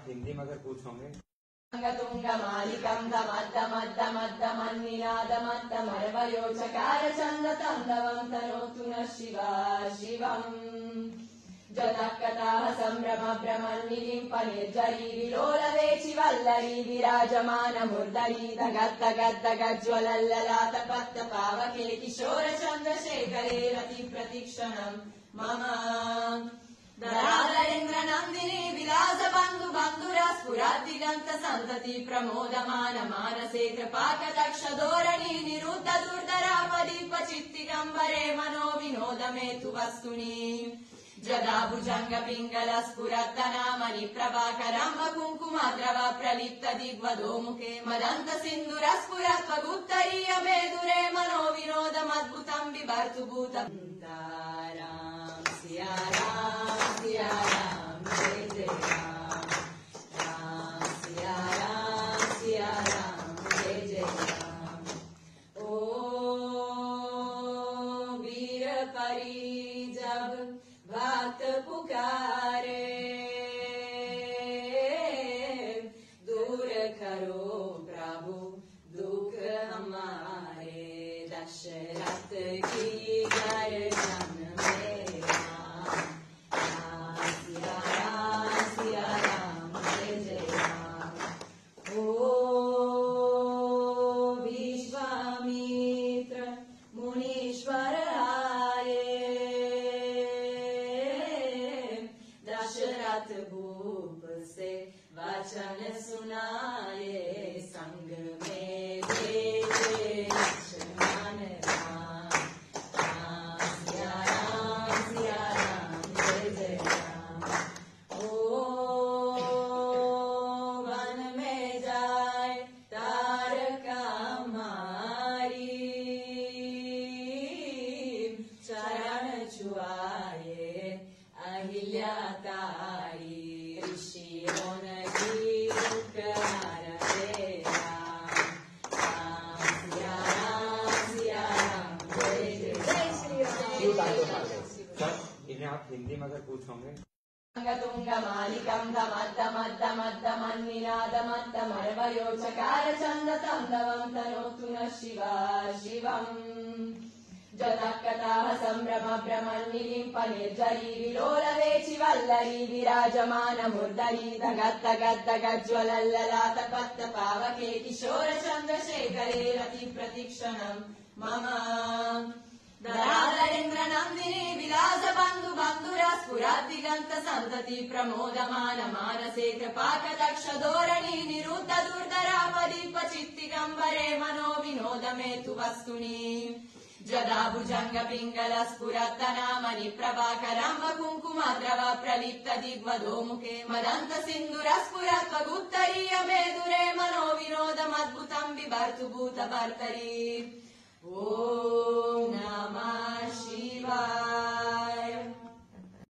हिंदी में अगर पूछोगे जतकथाः सम्भ्रम भ्रमन्निलिम्पनिर्झरी विलोलवेचि वल्लरी विराजमानमुर्धरी दगद्दगद्दगज्ज्वलल्ललाटपत्तपावके किशोरचन्द्रशेखरे रतिप्रतिक्षणम् मम धराधरेन्द्रनन्दिनी विलासबन्धु बन्धुरस्फुरद्दिगन्त सन्तति प्रमोदमान मानसे कृपाकटाक्षधोरणी निरुद्ध दुर्धरापदीपचित्तिगम्बरे मनो विनोदमेतु वस्तुनि जदा भुजंग पिंगल स्फुरत्तनामनि प्रभाकरं कुङ्कुमद्रव प्रलिप्त दिग्वधोमुखे मदन्त सिन्दूरस्फुरत्वगुत्तरीय मेदुरे मनो विनोदमद्भुतं बिभर्तु भूतं राम सिया राम जय जय राम सिया राम जय जय राम ओ वीर परी जब भक्त पुकारे दूर करो प्रभु दुख हमारे दशरथ की गर्दन में सिया राम जय जय राम ओ विश्वामित्र मुनीश्वर भूप से वचन सुनाए संग में भेजे लक्ष्मण राम सिया राम जय जय राम ओ वन में जाए तारका मारी चरण छुआए अहिल्या तारी ऋषियों ने उपकार दे राम सिया राम जय जय श्री राम। इन्हें आप हिंदी में अगर पूछोगे तुंगमालिकं दमद्दमद्दमद्दमद्दमद्दमर्वयोचकार चन्दतं दवं तनोतु न शिवा शिवम् जतकथाः सम्भ्रम भ्रमन्निलिम्पनिर्झरी विलोलवेचि वल्लरी विराजमानमुर्धरी दगद्दगद्दगज्ज्वलल्ललाटपत्तपावके किशोरचन्द्रशेखरे रतिप्रतिक्षणम् मम धराधरेन्द्रनन्दिनी विलासबन्धु बन्धुरस्फुरद्दिगन्त सन्तति प्रमोदमान मानसे कृपाकटाक्षधोरणी निरुद्ध दुर्धरापदीपचित्तिगम्बरे मनो विनोदमेतु वस्तुनि जदा भुजंग पिंगल स्फुरत्तनामनि प्रभाकरं कुङ्कुमद्रव प्रलिप्त दिग्वधोमुखे मदन्त सिन्दूरस्फुरत्वगुत्तरीय मेदुरे मनो विनोदमद्भुतं बिभर्तु भूतभर्तरि ॐ नमः शिवाय।